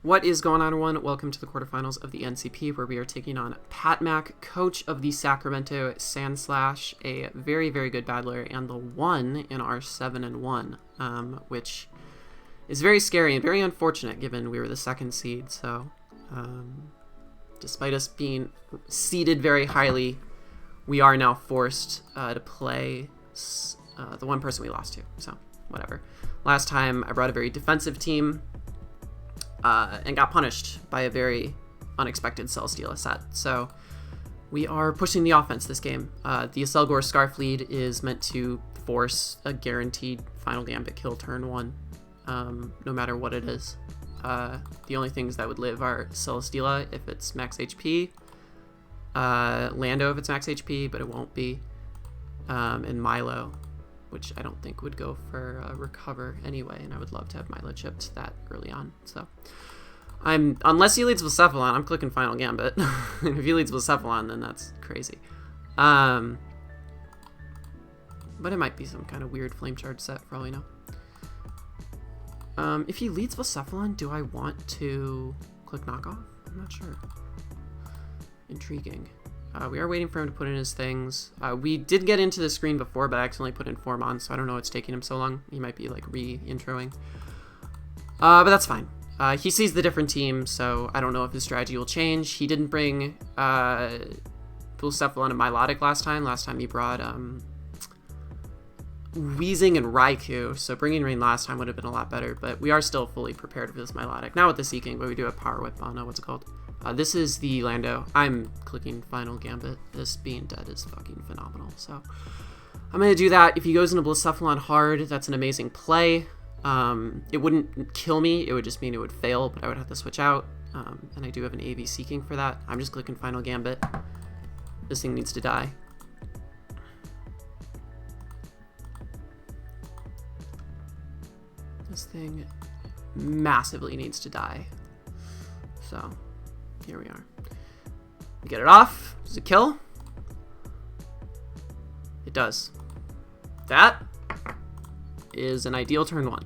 What is going on, everyone? Welcome to the quarterfinals of the NCP, where we are taking on Patmac, coach of the Sacramento Sandslash, a very, very good battler, and the one in our 7-1, which is very scary and very unfortunate given we were the second seed. So, despite us being seeded very highly, we are now forced to play the one person we lost to. So, whatever. Last time, I brought a very defensive team. And got punished by a very unexpected Cell Steal set. So we are pushing the offense this game. The Aselgor Scarf lead is meant to force a guaranteed final gambit kill turn 1, no matter what it is. The only things that would live are Celesteela if it's max HP, Lando if it's max HP, but it won't be, and Milo, which I don't think would go for recover anyway, and I would love to have Milo chipped that early on. So unless he leads Blacephalon, I'm clicking Final Gambit. And if he leads Blacephalon, then that's crazy. But it might be some kind of weird flame charge set for all we know. If he leads Blacephalon, do I want to click knockoff? I'm not sure. Intriguing. We are waiting for him to put in his things. We did get into the screen before, but I accidentally put in Formon, so I don't know what's taking him so long. He might be like re-introing. But that's fine. He sees the different team, so I don't know if his strategy will change. He didn't bring Blacephalon and Milotic last time. Last time he brought Weezing and Raikou, so bringing Rain last time would have been a lot better, but we are still fully prepared with this Milotic. Not with the Seeking, but we do have Power Whip on, what's it called? This is the Lando. I'm clicking Final Gambit. This being dead is fucking phenomenal. So I'm going to do that. If he goes into Blacephalon hard, that's an amazing play. It wouldn't kill me. It would just mean it would fail, but I would have to switch out. And I do have an AV Seeking for that. I'm just clicking Final Gambit. This thing needs to die. This thing massively needs to die. So here we are. We get it off. Does it kill? It does. That is an ideal turn 1.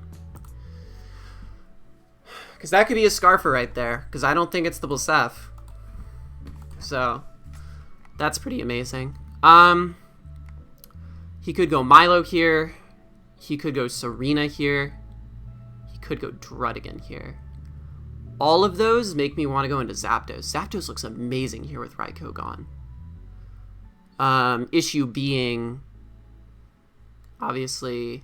Because that could be a Scarfer right there. Because I don't think it's the Blacef. So that's pretty amazing. He could go Milo here. He could go Serena here. He could go Druddigan here. All of those make me want to go into Zapdos. Zapdos looks amazing here with Raikou gone. Issue being, obviously,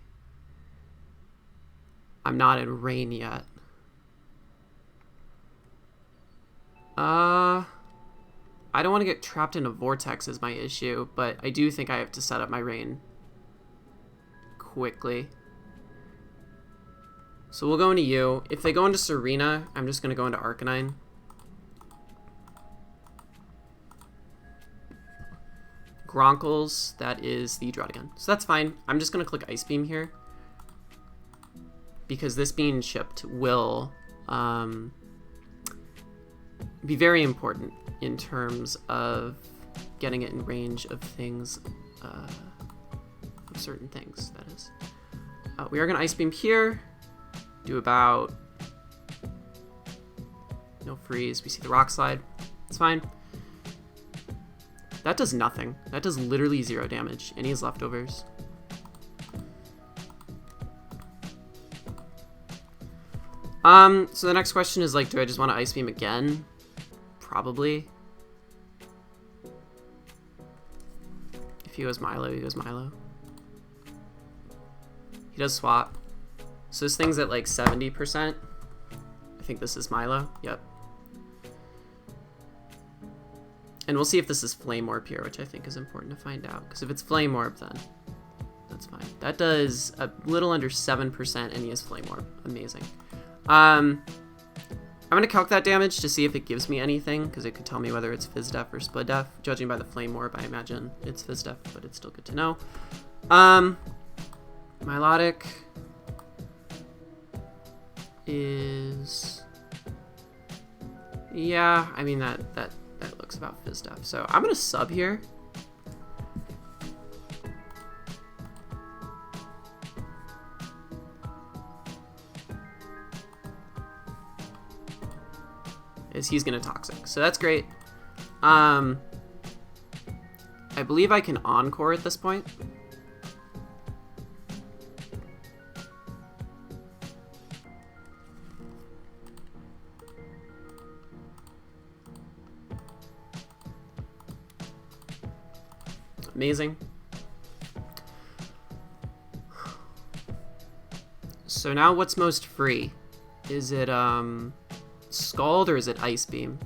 I'm not in Rain yet. I don't want to get trapped in a Vortex is my issue, but I do think I have to set up my Rain quickly. So we'll go into you. If they go into Serena, I'm just going to go into Arcanine. Gronkles, that is the Druddigan. So that's fine. I'm just going to click Ice Beam here. Because this being chipped will be very important in terms of getting it in range of things, of certain things, that is. We are going to Ice Beam here. Do about no freeze. We see the Rock Slide. It's fine. That does nothing. That does literally 0 damage. And he has leftovers. So the next question is like, do I just want to Ice Beam again? Probably. If he goes Milo, he goes Milo. He does swap. So this thing's at like 70%. I think this is Milo. Yep. And we'll see if this is Flame Orb here, which I think is important to find out. Because if it's Flame Orb, then that's fine. That does a little under 7%, and he has Flame Orb. Amazing. I'm going to calc that damage to see if it gives me anything, because it could tell me whether it's Fizz Def or Split Def. Judging by the Flame Orb, I imagine it's Fizz Def, but it's still good to know. Milotic is, yeah, I mean that looks about Fizz Def. So I'm gonna sub here. is he's gonna Toxic. So that's great. I believe I can Encore at this point. Amazing. So now what's most free? Is it Scald or is it Ice Beam?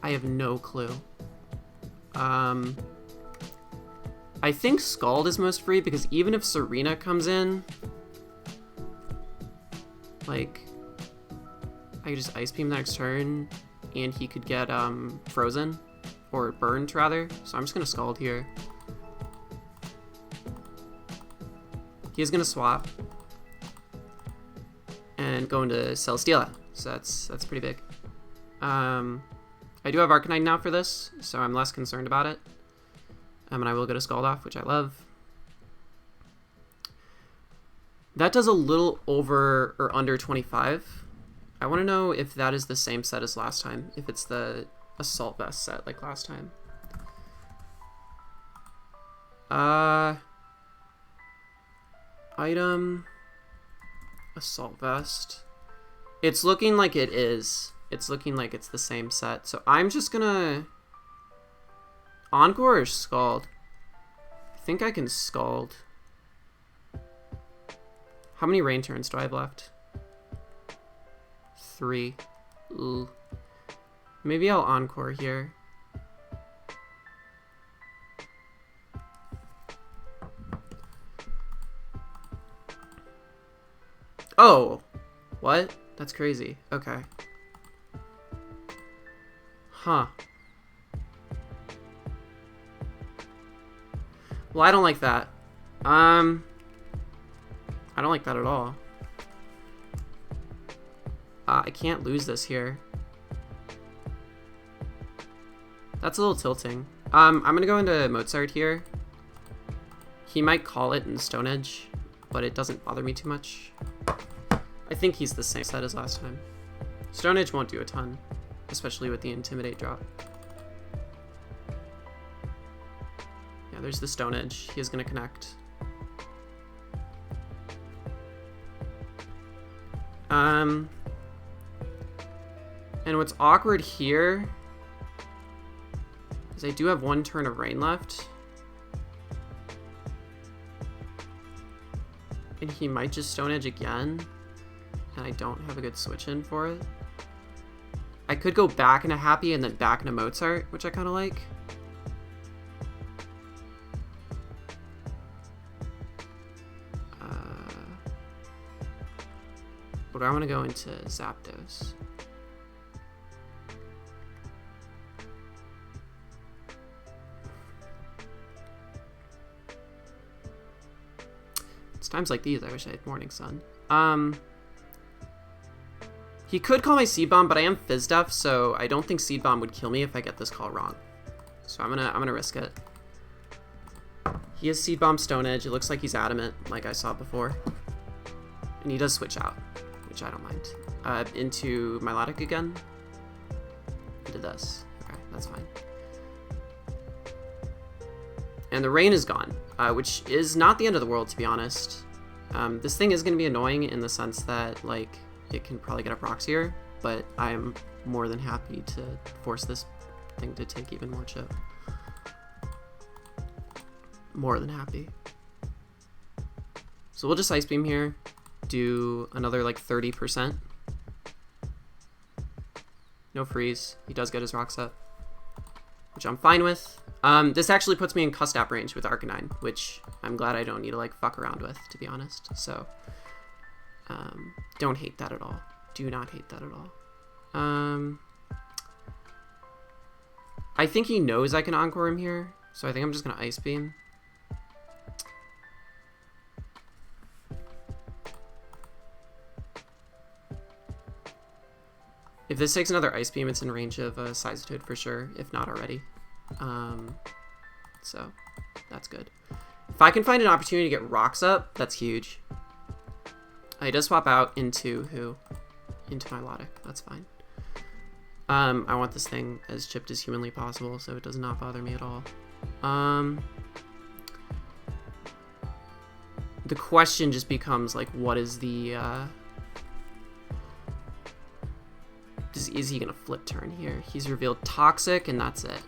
I have no clue. I think Scald is most free because even if Serena comes in, like, I could just Ice Beam the next turn and he could get frozen or burned rather. So I'm just gonna Scald here. He is gonna swap and go into Celesteela, so that's pretty big. I do have Arcanine now for this, so I'm less concerned about it. And I will get a Scald off, which I love. That does a little over or under 25. I want to know if that is the same set as last time, if it's the Assault Vest set like last time. Item, Assault Vest. It's looking like it is. It's looking like it's the same set. So I'm just gonna Encore or Scald. I think I can Scald. How many rain turns do I have left? 3. Ooh. Maybe I'll Encore here. Oh, what? That's crazy. Okay. Huh. Well, I don't like that. I don't like that at all. I can't lose this here. That's a little tilting. I'm gonna go into Mozart here. He might call it in Stone Edge, but it doesn't bother me too much. I think he's the same set as last time. Stone Edge won't do a ton, especially with the Intimidate drop. Yeah, there's the Stone Edge. He is gonna connect. And what's awkward here is I do have 1 turn of rain left. And he might just Stone Edge again. And I don't have a good switch in for it. I could go back into Happy and then back into Mozart, which I kind of like. But I want to go into Zapdos. It's times like these I wish I had Morning Sun. He could call my Seed Bomb, but I am Fizz Def, so I don't think Seed Bomb would kill me if I get this call wrong. So I'm gonna risk it. He has Seed Bomb Stone Edge. It looks like he's Adamant, like I saw before. And he does switch out, which I don't mind. Into Milotic again. Into this. Okay, that's fine. And the rain is gone, which is not the end of the world, to be honest. This thing is going to be annoying in the sense that, like, it can probably get up rocks here, but I'm more than happy to force this thing to take even more chip. More than happy. So we'll just Ice Beam here, do another like 30%. No freeze. He does get his rocks up, which I'm fine with. This actually puts me in Custap range with Arcanine, which I'm glad I don't need to like fuck around with, to be honest. So don't hate that at all. Do not hate that at all. I think he knows I can Encore him here, so I think I'm just gonna Ice Beam. If this takes another Ice Beam, it's in range of a Sizzatoad for sure, if not already. So that's good. If I can find an opportunity to get rocks up, that's huge. He does swap out into who? into my Logic. That's fine. I want this thing as chipped as humanly possible, so it does not bother me at all. The question just becomes, like, what is the, is he gonna flip turn here? He's revealed Toxic, and that's it.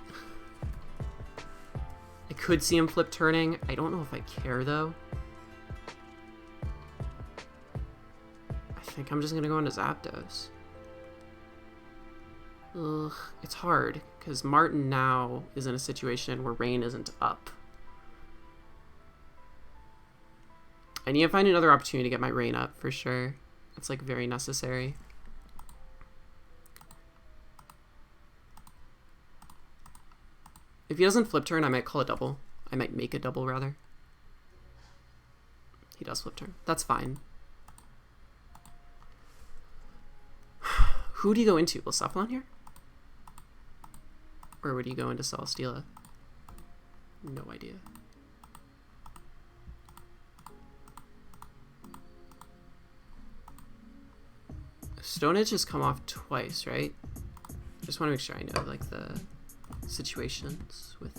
I could see him flip turning. I don't know if I care, though. I think I'm just gonna go into Zapdos. Ugh, it's hard, because Martin now is in a situation where Rain isn't up. I need to find another opportunity to get my Rain up, for sure. It's, like, very necessary. If he doesn't flip turn, I might call a double. I might make a double, rather. He does flip turn. That's fine. Who do you go into? Blacephalon here? Or would you go into Celesteela? No idea. Stone Edge has come off twice, right? Just want to make sure I know, like, the situations with,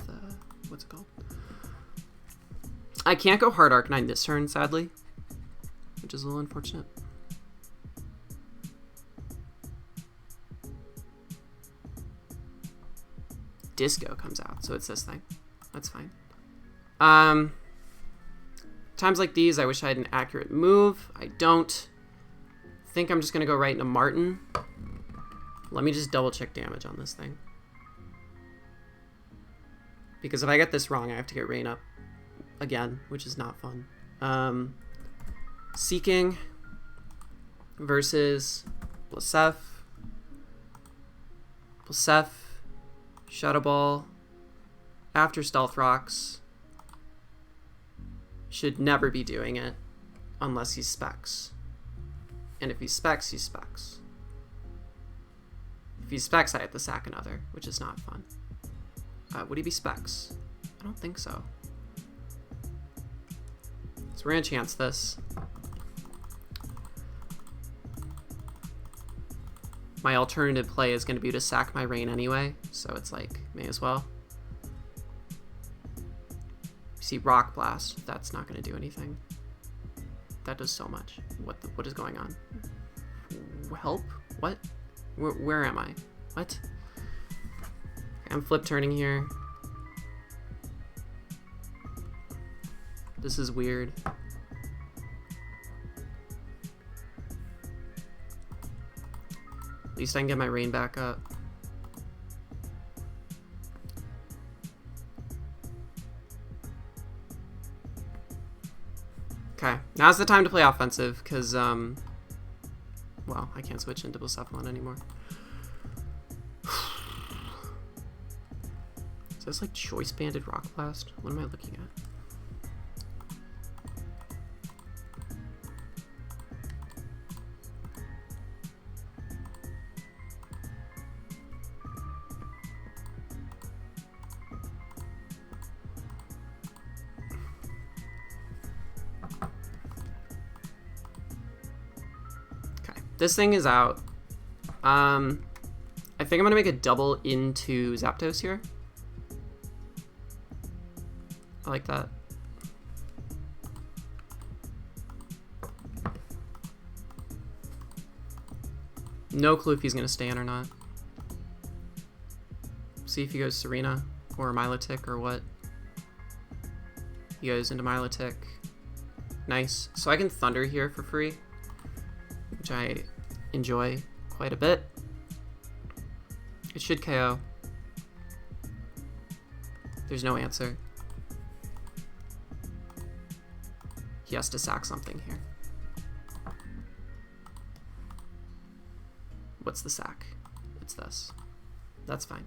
what's it called? I can't go hard Arcanine this turn, sadly, which is a little unfortunate. Disco comes out, so it's this thing. That's fine. Times like these, I wish I had an accurate move. I don't. I think I'm just going to go right into Martin. Let me just double check damage on this thing. Because if I get this wrong, I have to get Rain up again, which is not fun. Seeking versus Blasef. Blasef. Shadow Ball. After Stealth Rocks. Should never be doing it unless he specs. And if he specs, he specs. If he specs, I have to sack another, which is not fun. Would he be specs? I don't think so. So we're gonna chance this. My alternative play is gonna be to sack my Rain anyway, so it's like, may as well. You see Rock Blast, that's not gonna do anything. That does so much. What is going on? Help? What? Where am I? What? I'm flip turning here. This is weird. At least I can get my Rain back up. Okay, now's the time to play offensive, because, well, I can't switch into Blacephalon anymore. Is this like Choice Banded Rock Blast? What am I looking at? This thing is out. I think I'm gonna make a double into Zapdos here. I like that. No clue if he's gonna stay in or not. See if he goes Serena or Milotic or what. He goes into Milotic. Nice. So I can Thunder here for free, which I enjoy quite a bit. It should KO. There's no answer. He has to sack something here. What's the sack? It's this. That's fine.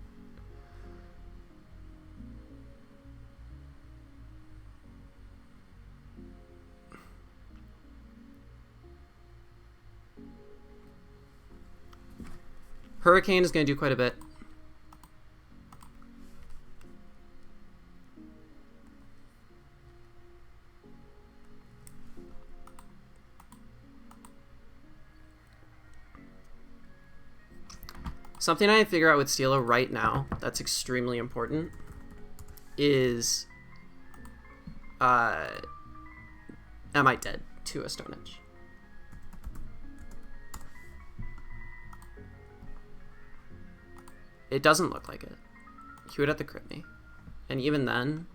Hurricane is going to do quite a bit. Something I figure out with Steelo right now that's extremely important is, am I dead to a Stone Edge? It doesn't look like it. He would have to crit me. And even then,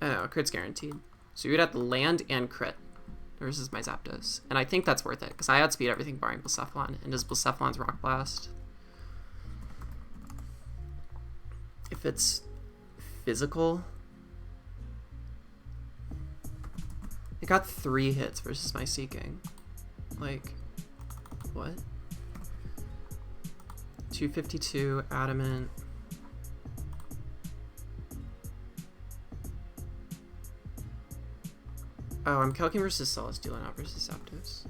I don't know, crit's guaranteed. So you would have to land and crit versus my Zapdos. And I think that's worth it, because I outspeed everything barring Blacephalon. And does Blacephalon's Rock Blast? If it's physical, it got 3 hits versus my Seeking. Like, what? 252, Adamant. Oh, I'm calculating versus Celesteela, not versus Zapdos.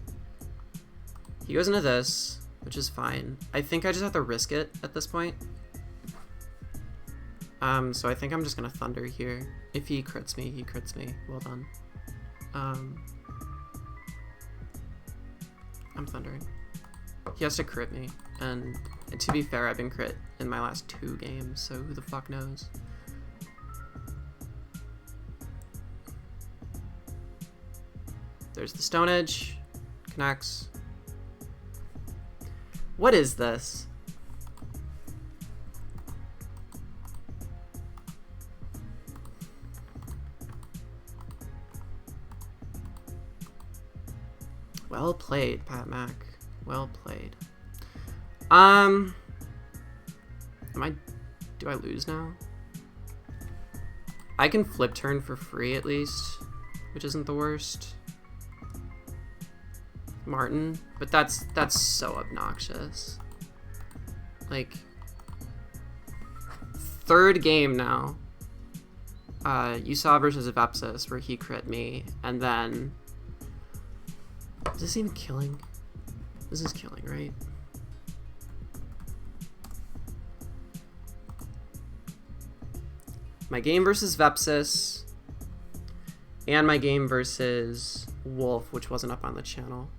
He goes into this, which is fine. I think I just have to risk it at this point. So I think I'm just gonna Thunder here. If he crits me, he crits me. Well done. I'm Thundering. He has to crit me, and to be fair, I've been crit in my last 2 games, so who the fuck knows? There's the Stone Edge. Connects. What is this? Well played, Patmac. Well played. Do I lose now? I can flip turn for free at least, which isn't the worst. Martin, but that's so obnoxious. Like, 3rd game now. You saw versus Vepsis where he crit me, and then is this even killing? This is killing, right? My game versus Vepsis and my game versus Wolf, which wasn't up on the channel,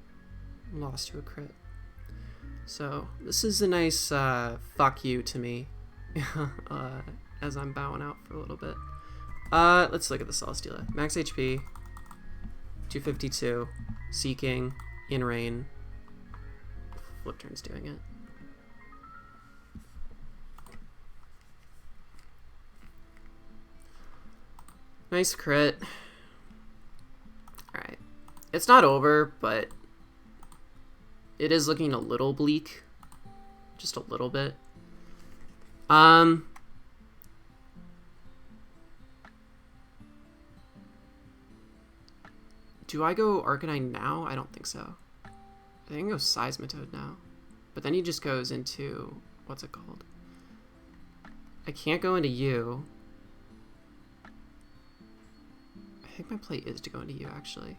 lost to a crit. So this is a nice fuck you to me as I'm bowing out for a little bit. Let's look at the Celesteela. Max HP, 252, Seeking, in rain. Flip turn's doing it. Nice crit. Alright. It's not over, but it is looking a little bleak. Just a little bit. Do I go Arcanine now? I don't think so. I think I go Seismitoad now. But then he just goes into... what's it called? I can't go into you. I think my play is to go into you, actually.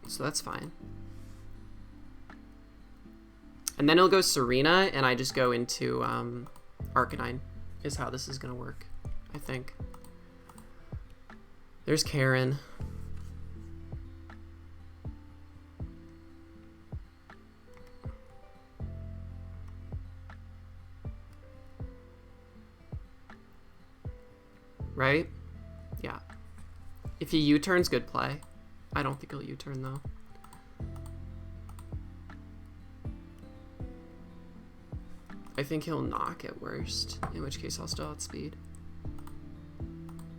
So that's fine. And then he'll go Serena, and I just go into Arcanine, is how this is going to work, I think. There's Karen. Right? Yeah. If he U-turns, good play. I don't think he'll U-turn, though. I think he'll knock at worst, in which case I'll still outspeed.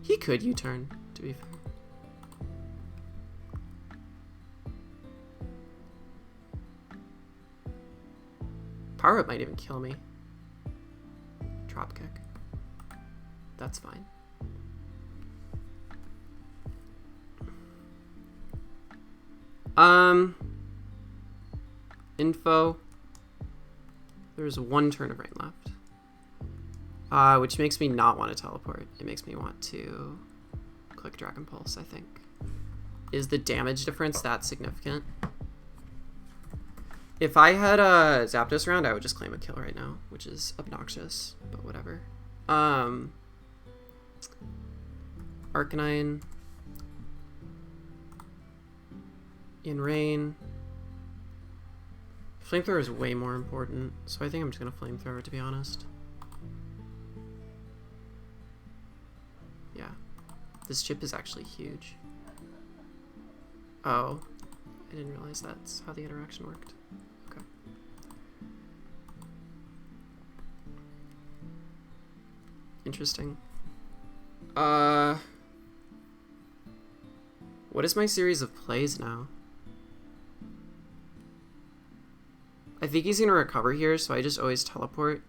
He could U-turn, to be fair. Power Up might even kill me. Drop kick. That's fine. Info. There's 1 turn of rain left. Which makes me not want to teleport. It makes me want to click Dragon Pulse, I think. Is the damage difference that significant? If I had a Zapdos around, I would just claim a kill right now, which is obnoxious, but whatever. Arcanine. In rain. Flamethrower is way more important, so I think I'm just gonna flamethrower, to be honest. Yeah. This chip is actually huge. Oh. I didn't realize that's how the interaction worked. Okay. Interesting. What is my series of plays now? I think he's gonna recover here, so I just always teleport.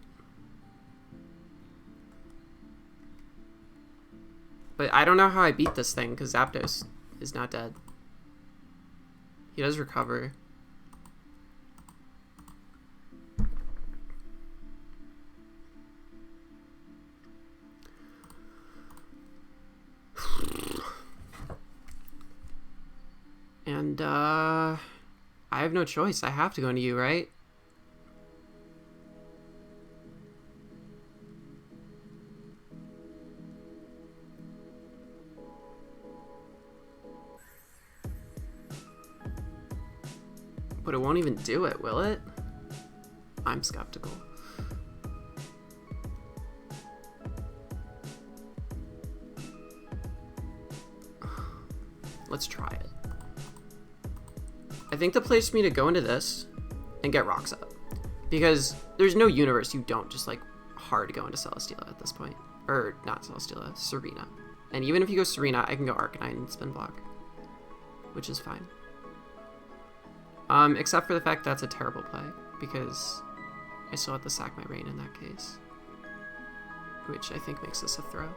But I don't know how I beat this thing, because Zapdos is not dead. He does recover. And, I have no choice. I have to go into you, right? But it won't even do it, will it? I'm skeptical. Let's try it. I think the place for me to go into this and get rocks up. Because there's no universe you don't just like hard go into Celesteela at this point. Or not Celesteela, Serena. And even if you go Serena, I can go Arcanine and spin block. Which is fine. Except for the fact that's a terrible play, because I still have to sack my rain in that case. Which I think makes this a throw.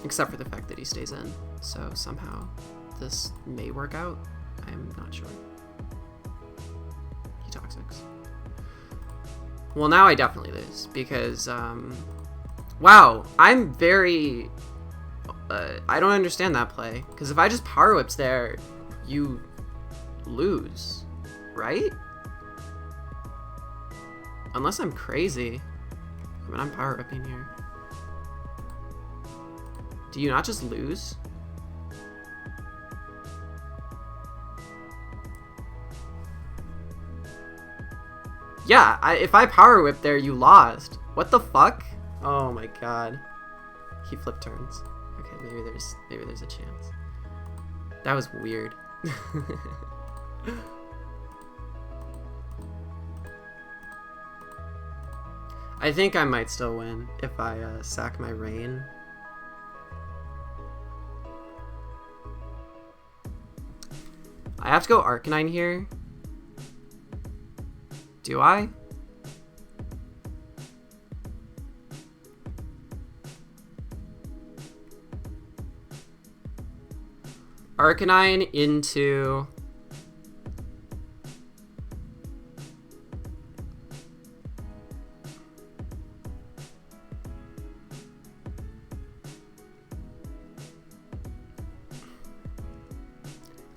Except for the fact that he stays in, so somehow this may work out. I'm not sure. He Toxics. Well, now I definitely lose, because, wow, I'm very... I don't understand that play, because if I just Power Whips there, you lose, right? Unless I'm crazy. I mean, I'm Power Whipping here. Do you not just lose? Yeah, if I Power Whip there, you lost. What the fuck? Oh my god. He flip turns. Okay, maybe there's a chance. That was weird. I think I might still win if I sack my rain. I have to go Arcanine here. Do I? Arcanine into...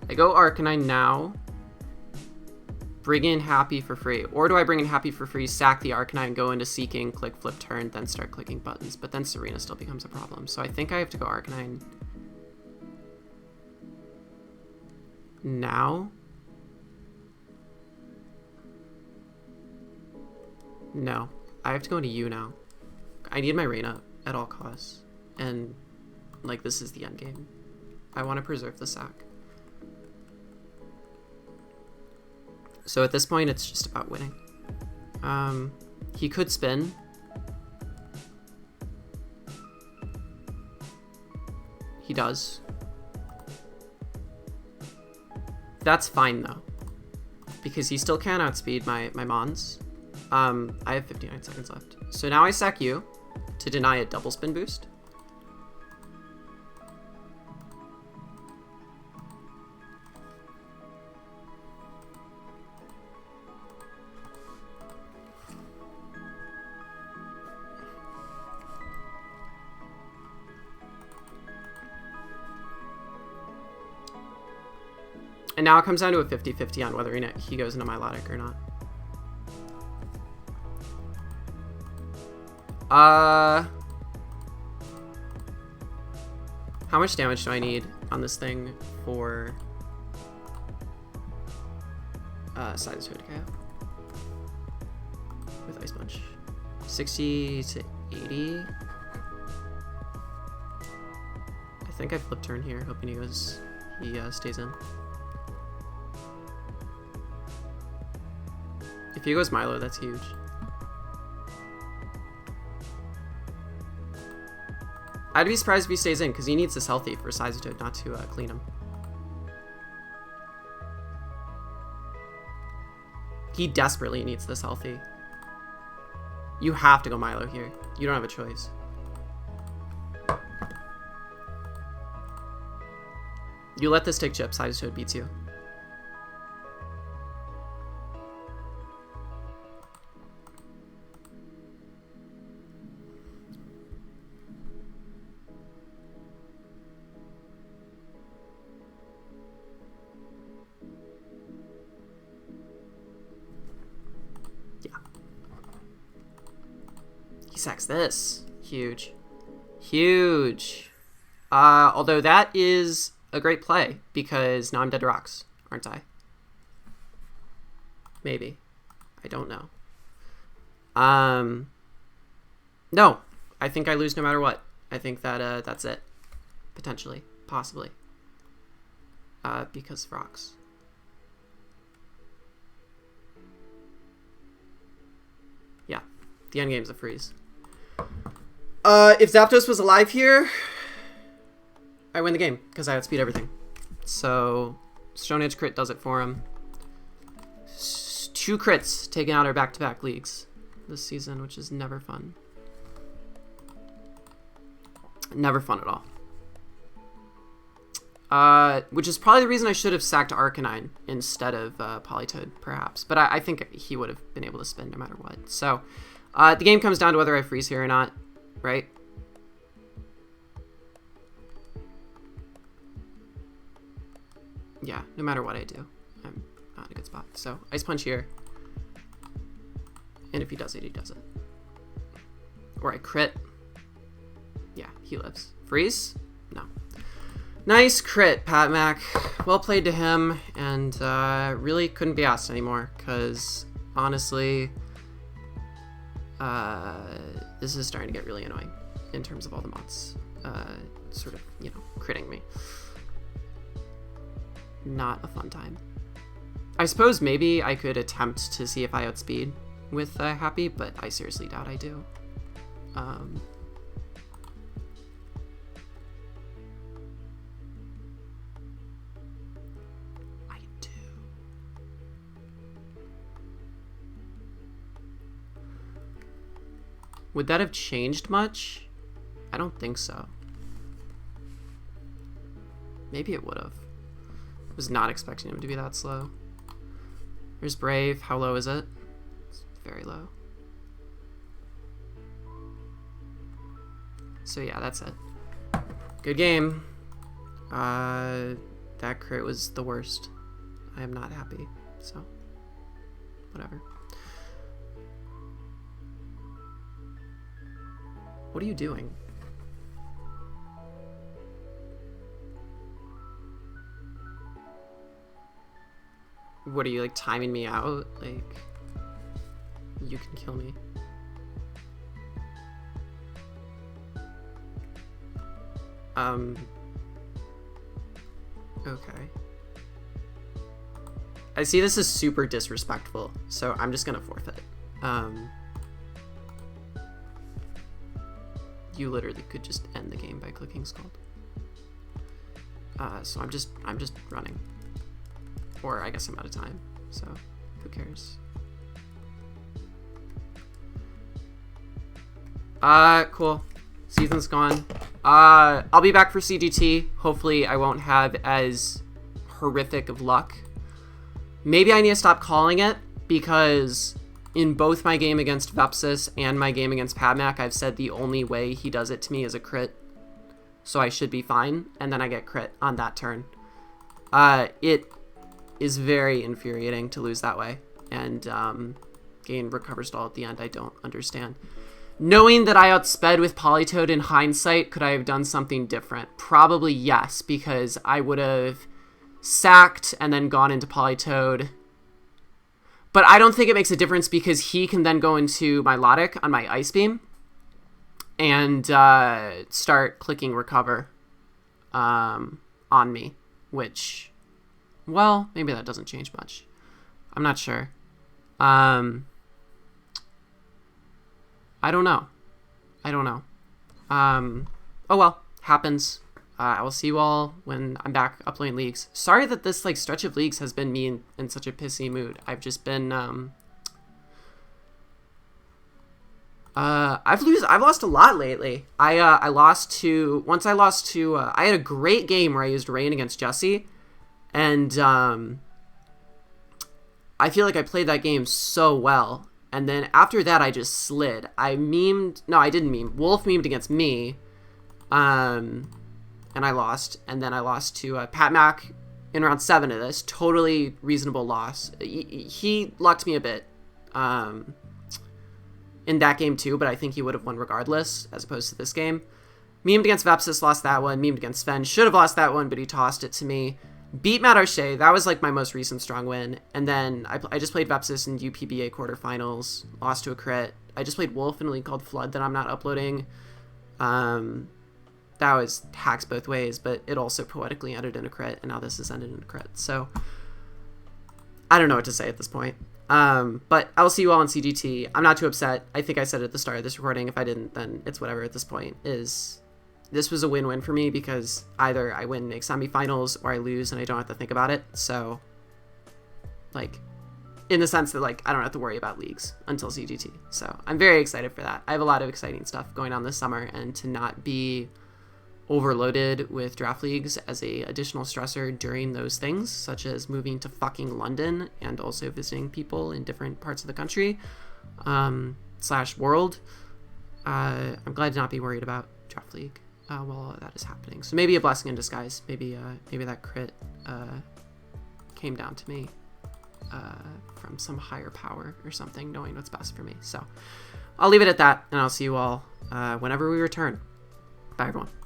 I go Arcanine now. Bring in Happy for free. Or do I bring in Happy for free, sack the Arcanine, go into Seeking, click Flip Turn, then start clicking buttons. But then Serena still becomes a problem. So I think I have to go Arcanine now. No. I have to go into you now. I need my rain up at all costs. And, like, this is the end game. I want to preserve the sack. So at this point, it's just about winning. He could spin. He does. That's fine, though. Because he still can outspeed my Mons. I have 59 seconds left. So now I sack you to deny a double spin boost. And now it comes down to a 50-50 on whether he goes into Milotic or not. How much damage do I need? on this thing for size to decay with Ice Punch. 60 to 80. I think I flip turn here, hoping he stays in. If he goes Milo, that's huge. I'd be surprised if he stays in, because he needs this healthy for Sizatoad not to clean him. He desperately needs this healthy. You have to go Milo here. You don't have a choice. You let this take chip, Sizatoad beats you. He sacks this. Huge. Huge. Although that is a great play, because now I'm dead to rocks, aren't I? Maybe. I don't know. No. I think I lose no matter what. I think that that's it. Potentially. Possibly. Because of rocks. Yeah. The end game's a freeze. If Zapdos was alive here, I win the game because I outspeed everything. So Stone Edge crit does it for him. 2 crits taking out our back-to-back leagues this season, which is never fun. Never fun at all. Which is probably the reason I should have sacked Arcanine instead of Politoed, perhaps. But I think he would have been able to spin no matter what. So the game comes down to whether I freeze here or not, right? Yeah, no matter what I do, I'm not in a good spot. So Ice Punch here. And if he does it, he does it. Or I crit. Yeah, he lives. Freeze? No. Nice crit, Patmac. Well played to him, and really couldn't be asked anymore, because honestly, this is starting to get really annoying in terms of all the mods sort of, you know, critting me. Not a fun time. I suppose maybe I could attempt to see if I outspeed with Happy, but I seriously doubt I do. I do. Would that have changed much? I don't think so. Maybe it would have. Was not expecting him to be that slow. There's Brave. How low is it? It's very low. So yeah, that's it. Good game. That crit was the worst. I am not happy, so whatever. What are you doing? What are you, like, timing me out? Like, you can kill me. Okay. I see this is super disrespectful, so I'm just gonna forfeit. You literally could just end the game by clicking Scald. So I'm just running. Or I guess I'm out of time, so who cares? Cool. Season's gone. I'll be back for CGT. Hopefully I won't have as horrific of luck. Maybe I need to stop calling it, because in both my game against Vepsis and my game against Patmac, I've said the only way he does it to me is a crit. So I should be fine, and then I get crit on that turn. It is very infuriating to lose that way, and gain recover stall at the end. I don't understand. Knowing that I outsped with Politoed in hindsight, could I have done something different? Probably yes, because I would have sacked and then gone into Politoed. But I don't think it makes a difference because he can then go into my Lotic on my Ice Beam and start clicking Recover on me, which, well, maybe that doesn't change much. I'm not sure. I don't know. Oh well, happens. I will see you all when I'm back uploading leagues. Sorry that this like stretch of leagues has been me in such a pissy mood. I've just been I've lost a lot lately. I had a great game where I used Rain against Jesse, and I feel like I played that game so well. And then after that, I just slid. I didn't meme. Wolf memed against me, and I lost. And then I lost to Patmac in round 7 of this. Totally reasonable loss. He lucked me a bit in that game too, but I think he would have won regardless, as opposed to this game. Memed against Vepsis, lost that one. Memed against Sven, should have lost that one, but he tossed it to me. Beat Matt Arche, that was like my most recent strong win. And then I just played Vepsis in UPBA quarterfinals, lost to a crit. I just played Wolf in a league called Flood that I'm not uploading. That was hacks both ways, but it also poetically ended in a crit, and now this has ended in a crit. So I don't know what to say at this point. But I will see you all in CGT. I'm not too upset. I think I said it at the start of this recording. If I didn't, then it's whatever at this point. This was a win-win for me because either I win make semifinals or I lose and I don't have to think about it. So, like, in the sense that, like, I don't have to worry about leagues until CGT. So I'm very excited for that. I have a lot of exciting stuff going on this summer, and to not be overloaded with draft leagues as a additional stressor during those things, such as moving to fucking London and also visiting people in different parts of the country, / world. I'm glad to not be worried about draft league while all of that is happening. So maybe a blessing in disguise. Maybe that crit came down to me from some higher power or something, knowing what's best for me. So I'll leave it at that, and I'll see you all whenever we return. Bye, everyone.